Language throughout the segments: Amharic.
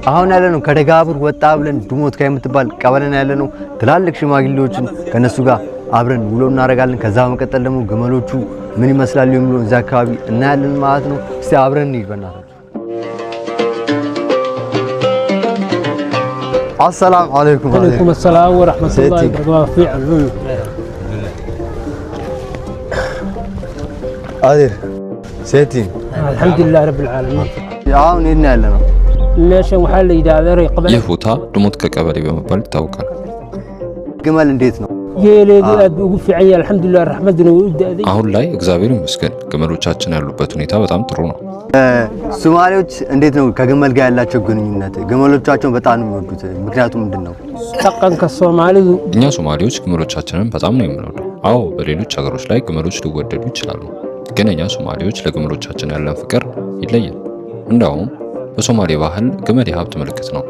አሁን ያለነው ከደጋቡር ወጣ ብለን ዱሞት የምትባል ቀበሌ ያለነው ትላልቅ ሽማግሌዎችን ከነሱ ጋር አብረን ውሎ እናረጋለን። ከዛ በመቀጠል ደግሞ ግመሎቹ ምን ይመስላሉ የሚለው እዛ አካባቢ እናያለን ማለት ነው። እስቲ አብረን እንሂድ በእናታችሁ። السلام عليكم. وعليكم السلام ورحمة الله وبركاته. عادل سيتي الحمد لله رب العالمين. አሁን እኛ ያለነው ليش محل يدادر قبل ይህ ቦታ ዱሞት ቀበሌ በመባል ይታወቃል። ግመል እንዴት ነው? يلي بيقول في عيال الحمد لله الرحمن ودادي አሁን ላይ እግዚአብሔር ይመስገን ግመሎቻችን ያሉበት ሁኔታ በጣም ጥሩ ነው። ሶማሌዎች እንዴት ነው ከግመል ጋር ያላቸው ግንኙነት? ግመሎቻቸውን በጣም ነው የሚወዱት። ምክንያቱም ምንድነው? ተቀን ከሶማሌ እኛ ሶማሌዎች ግመሎቻችንን በጣም ነው የምንወደው። አዎ በሌሎች ሀገሮች ላይ ግመሎች ሊወደዱ ይችላሉ፣ ግን እኛ ሶማሌዎች ለግመሎቻችን ያለን ፍቅር ይለያል። እንደውም በሶማሌ ባህል ግመል የሀብት ምልክት ነው።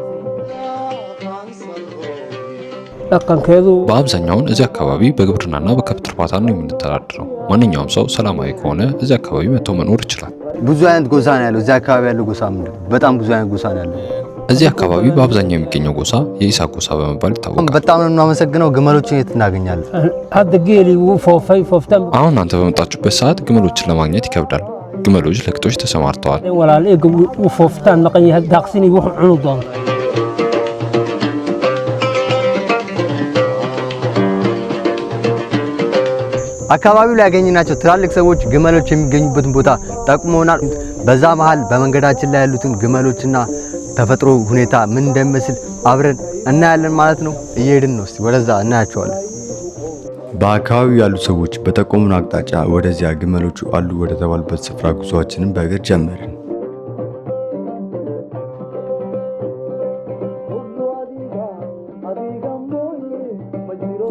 በአብዛኛው እዚህ አካባቢ በግብርናና በከብት እርባታ ነው የምንተዳደረው። ማንኛውም ሰው ሰላማዊ ከሆነ እዚህ አካባቢ መጥቶ መኖር ይችላል። ብዙ አይነት ጎሳ ነው ያለው እዚህ አካባቢ ያለው ጎሳ ምንድነው? በጣም ብዙ አይነት ጎሳ ነው ያለው እዚህ አካባቢ። በአብዛኛው የሚገኘው ጎሳ የኢሳ ጎሳ በመባል ይታወቃል። በጣም ነው የምናመሰግነው። ግመሎችን የት እናገኛለን? አሁን እናንተ በመጣችሁበት ሰዓት ግመሎችን ለማግኘት ይከብዳል። ግመሎች ለግጦሽ ተሰማርተዋል። አካባቢው ላይ ያገኘናቸው ትላልቅ ሰዎች ግመሎች የሚገኙበትን ቦታ ጠቁመውናል። በዛ መሃል በመንገዳችን ላይ ያሉትን ግመሎችና ተፈጥሮ ሁኔታ ምን እንደሚመስል አብረን እናያለን ማለት ነው። እየሄድን ነው። እስቲ ወደዛ እናያቸዋለን። በአካባቢው ያሉ ሰዎች በጠቆሙን አቅጣጫ ወደዚያ ግመሎቹ አሉ ወደ ተባሉበት ስፍራ ጉዟችንን በእግር ጀመርን።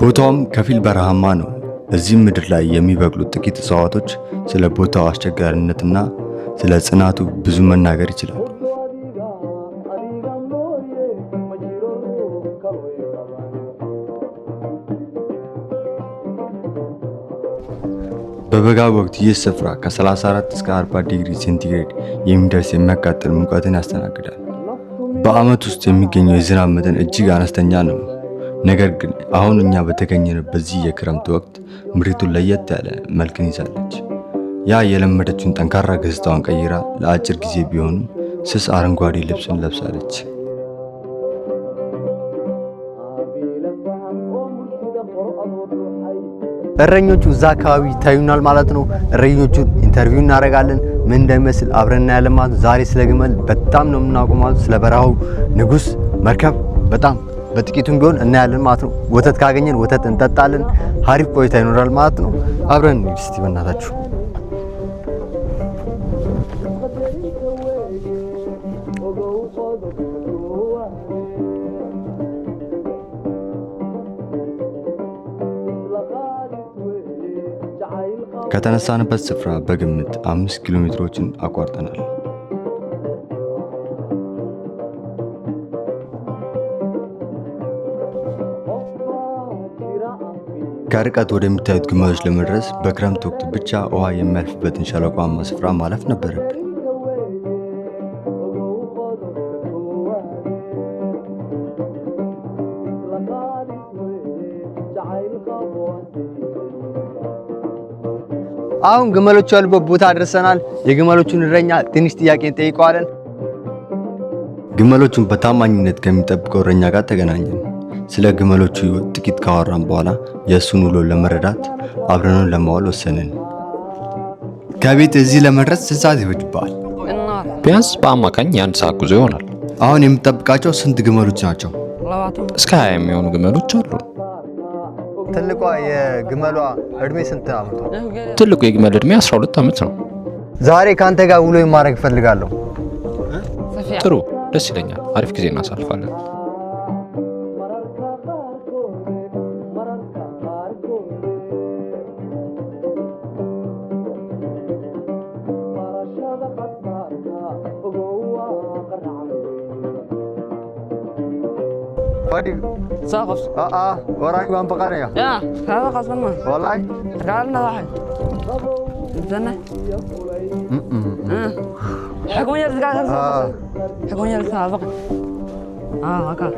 ቦታውም ከፊል በረሃማ ነው። እዚህ ምድር ላይ የሚበቅሉት ጥቂት እጽዋቶች ስለ ቦታው አስቸጋሪነትና ስለ ጽናቱ ብዙ መናገር ይችላል። በበጋ ወቅት ይህ ስፍራ ከ34 እስከ 40 ዲግሪ ሴንቲግሬድ የሚደርስ የሚያቃጥል ሙቀትን ያስተናግዳል። በዓመት ውስጥ የሚገኘው የዝናብ መጠን እጅግ አነስተኛ ነው። ነገር ግን አሁን እኛ በተገኘንበት በዚህ የክረምት ወቅት ምድሪቱ ለየት ያለ መልክን ይዛለች። ያ የለመደችውን ጠንካራ ገጽታዋን ቀይራ ለአጭር ጊዜ ቢሆንም ስስ አረንጓዴ ልብስን ለብሳለች። እረኞቹ እዛ አካባቢ ይታዩናል ማለት ነው። እረኞቹን ኢንተርቪው እናደርጋለን። ምን እንደሚመስል አብረን እናያለን ማለት ነው። ዛሬ ስለ ግመል በጣም ነው የምናውቀው ማለት ነው። ስለ በረሃው ንጉስ መርከብ በጣም በጥቂቱም ቢሆን እናያለን ማለት ነው። ወተት ካገኘን ወተት እንጠጣለን። ሀሪፍ ቆይታ ይኖራል ማለት ነው። አብረን እንሂድ እስቲ በእናታችሁ። ከተነሳንበት ስፍራ በግምት 5 ኪሎ ሜትሮችን አቋርጠናል። ከርቀት ወደሚታዩት ግመሎች ለመድረስ በክረምት ወቅት ብቻ ውሃ የሚያልፍበትን ሸለቋማ ስፍራ ማለፍ ነበረብን። አሁን ግመሎቹ ያሉበት ቦታ ደርሰናል። የግመሎቹን እረኛ ትንሽ ጥያቄ እንጠይቀዋለን። ግመሎቹን በታማኝነት ከሚጠብቀው እረኛ ጋር ተገናኘን። ስለ ግመሎቹ ጥቂት ካወራን በኋላ የእሱን ውሎ ለመረዳት አብረን ለማዋል ወሰንን። ከቤት እዚህ ለመድረስ 6 ሰዓት ይፈጅባል። ቢያንስ በአማካኝ የ1 ሰዓት ጉዞ ይሆናል። አሁን የምጠብቃቸው ስንት ግመሎች ናቸው? እስከ 20 የሚሆኑ ግመሎች አሉ። ትልቋ የግመሏ እድሜ ስንት ዓመት ነው? ትልቁ የግመል እድሜ 12 ዓመት ነው። ዛሬ ካንተ ጋር ውሎ ማድረግ ፈልጋለሁ። ጥሩ፣ ደስ ይለኛል። አሪፍ ጊዜ እናሳልፋለን። فادي ساقف وراك وان بقرة يا هذا قصدنا والله قالنا واحد استنى حكون يرزق حكون يرزق سابق هكا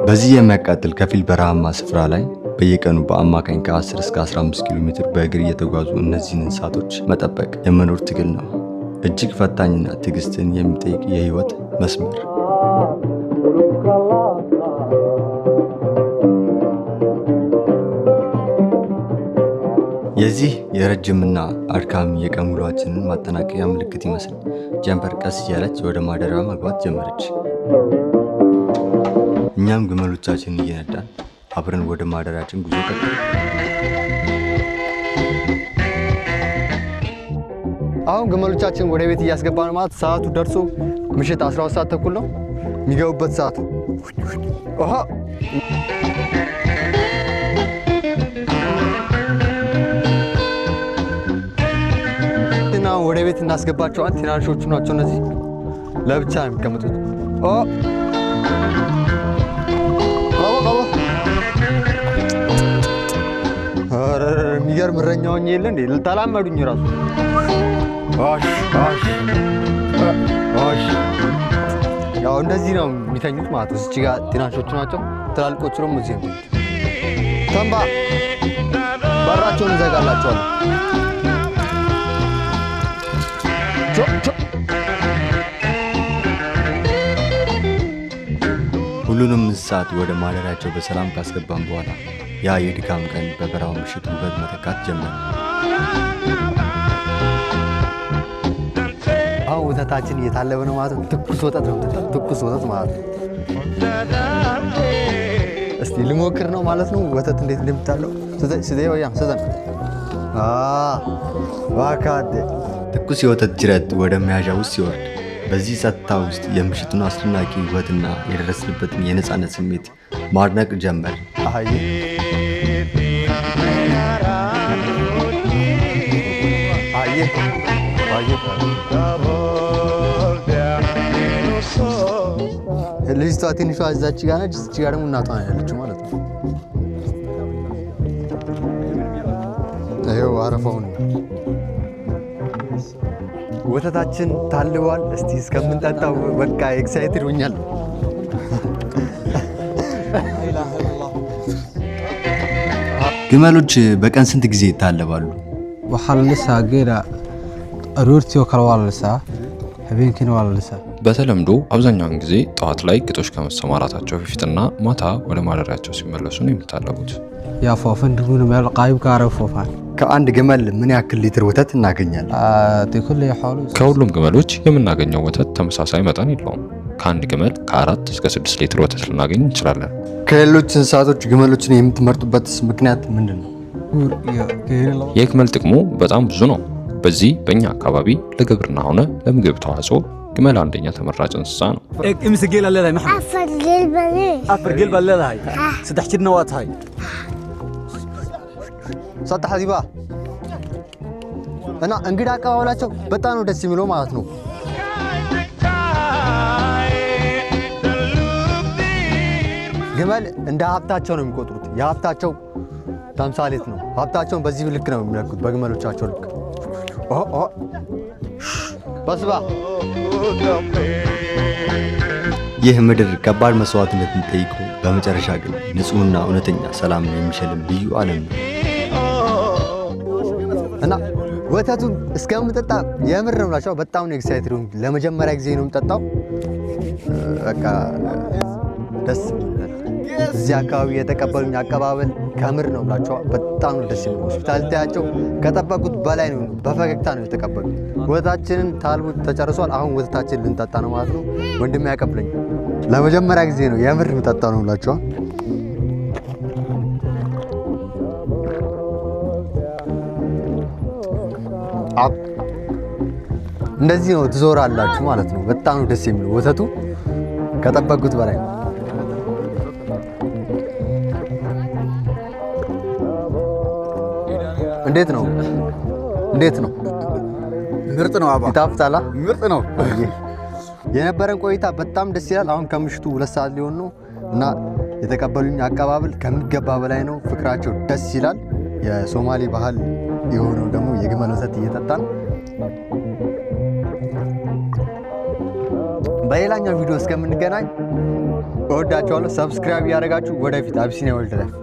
በዚህ የሚያቃጥል ከፊል በረሃማ ስፍራ ላይ በየቀኑ በአማካኝ ከ10 እስከ 15 ኪሎ ሜትር በእግር እየተጓዙ እነዚህን እንስሳቶች መጠበቅ የመኖር ትግል ነው። እጅግ ፈታኝና ትዕግስትን የሚጠይቅ የህይወት መስመር። የዚህ የረጅምና አድካሚ የቀን ውሏችንን ማጠናቀቂያ ምልክት ይመስል ጀንበር ቀስ እያለች ወደ ማደሪያዋ መግባት ጀመረች። እኛም ግመሎቻችንን እየነዳን አብረን ወደ ማደሪያችን ጉዞ ቀጠልን። አሁን ግመሎቻችን ወደ ቤት እያስገባን ማለት ሰዓቱ ደርሶ ምሽት 12 ሰዓት ተኩል ነው የሚገቡበት ሰዓቱ። ወደ ቤት እናስገባቸዋል። ትናንሾቹ ናቸው እነዚህ፣ ለብቻ ነው የሚቀመጡት። የሚገርም እረኛውኝ የለ እንዴ ልታላመዱኝ ራሱ ያው እንደዚህ ነው የሚተኙት ማለት ነው። እዚህ ጋር ትናንሾቹ ናቸው፣ ትላልቆቹ ደግሞ እዚህ ነው። ተንባ በራቸውን እንዘጋላቸዋለን። ሁሉንም እንስሳት ወደ ማደሪያቸው በሰላም ካስገባን በኋላ ያ የድካም ቀን በበረሃው ምሽት ውበት መተካት ጀመረ። አሁን ወተታችን እየታለበ ነው ማለት ነው። ትኩስ ወተት ነው፣ ትኩስ ወተት ማለት ነው። እስቲ ልሞክር ነው ማለት ነው ወተት እንዴት እንደምታለው። ዋካደ ትኩስ የወተት ጅረት ወደ መያዣ ውስጥ ሲወርድ በዚህ ጸጥታ ውስጥ የምሽቱን አስደናቂ ውበትና የደረስንበትን የነፃነት ስሜት ማድነቅ ጀመር። ልጅቷ ትንሿ እዛች ጋር ነች፣ እዚች ጋር ደግሞ እናቷ ነው ያለችው ማለት ነው። ይኸው አረፋውን ወተታችን ታልቧል። እስቲ እስከምንጠጣው በቃ ኤክሳይትድ ሆኛል። ግመሎች በቀን ስንት ጊዜ ይታለባሉ? ወሐልሳ ጌራ ሩርቲዮ ከለዋልሳ ህቤንኪን ዋልሳ በተለምዶ አብዛኛውን ጊዜ ጠዋት ላይ ግጦሽ ከመሰማራታቸው በፊትና ማታ ወደ ማደሪያቸው ሲመለሱ ነው የሚታለቡት። ያ ፎፈን ድጉን ማል ቃይብ ጋር ፎፋን ከአንድ ግመል ምን ያክል ሊትር ወተት እናገኛለን? ከሁሉም ግመሎች የምናገኘው ወተት ተመሳሳይ መጠን የለውም። ከአንድ ግመል ከ4 እስከ 6 ሊትር ወተት ልናገኝ እንችላለን። ከሌሎች እንስሳቶች ግመሎችን የምትመርጡበት ምክንያት ምንድን ነው? የግመል ጥቅሙ በጣም ብዙ ነው። በዚህ በእኛ አካባቢ ለግብርና ሆነ ለምግብ ተዋጽኦ ግመል አንደኛ ተመራጭ እንስሳ ነው። امس جيل الله يا محمد افر جيل بالله هاي سدح جدنا وات هاي ሰጣህ ዲባ እና እንግዳ አቀባበላቸው በጣም ነው ደስ የሚለው ማለት ነው። ግመል እንደ ሀብታቸው ነው የሚቆጥሩት። የሀብታቸው ተምሳሌት ነው። ሀብታቸውን በዚህ ልክ ነው የሚለኩት፣ በግመሎቻቸው ልክ። በስባ ይህ ምድር ከባድ መስዋዕትነትን ጠይቆ በመጨረሻ ግን ንጹህና እውነተኛ ሰላም የሚሸልም ልዩ ዓለም ነው እና ወተቱን እስከምጠጣ የምር ነው ብላችኋል። በጣም ነው ኤክሳይትድ። ለመጀመሪያ ጊዜ ነው የምጠጣው። በቃ ደስ ይላል። እዚህ አካባቢ የተቀበሉኝ አቀባበል ከምር ነው ብላችኋል። በጣም ነው ደስ የሚለው። ሆስፒታሊቲያቸው ከጠበቁት በላይ ነው። በፈገግታ ነው የተቀበሉት። ወተታችንን ታልቡ ተጨርሷል። አሁን ወተታችንን ልንጠጣ ነው ማለት ነው። ወንድሜ ያቀብለኝ ለመጀመሪያ ጊዜ ነው የምር የምጠጣ ነው ብላችኋል። እንደዚህ ነው ትዞራላችሁ ማለት ነው። በጣም ነው ደስ የሚለው። ወተቱ ከጠበቁት በላይ ነው። እንዴት ነው እንዴት ነው? ምርጥ ነው አባ። ይጣፍጣል? ምርጥ ነው። የነበረን ቆይታ በጣም ደስ ይላል። አሁን ከምሽቱ 2 ሰዓት ሊሆን ነው እና የተቀበሉኝ አቀባበል ከሚገባ በላይ ነው። ፍቅራቸው ደስ ይላል። የሶማሌ ባህል የሆነው ደግሞ የግመል ወተት እየጠጣን በሌላኛው ቪዲዮ እስከምንገናኝ እወዳችኋለሁ። ሰብስክራይብ ያደረጋችሁ ወደፊት አቢሲኒያ ወርልድ ላይፍ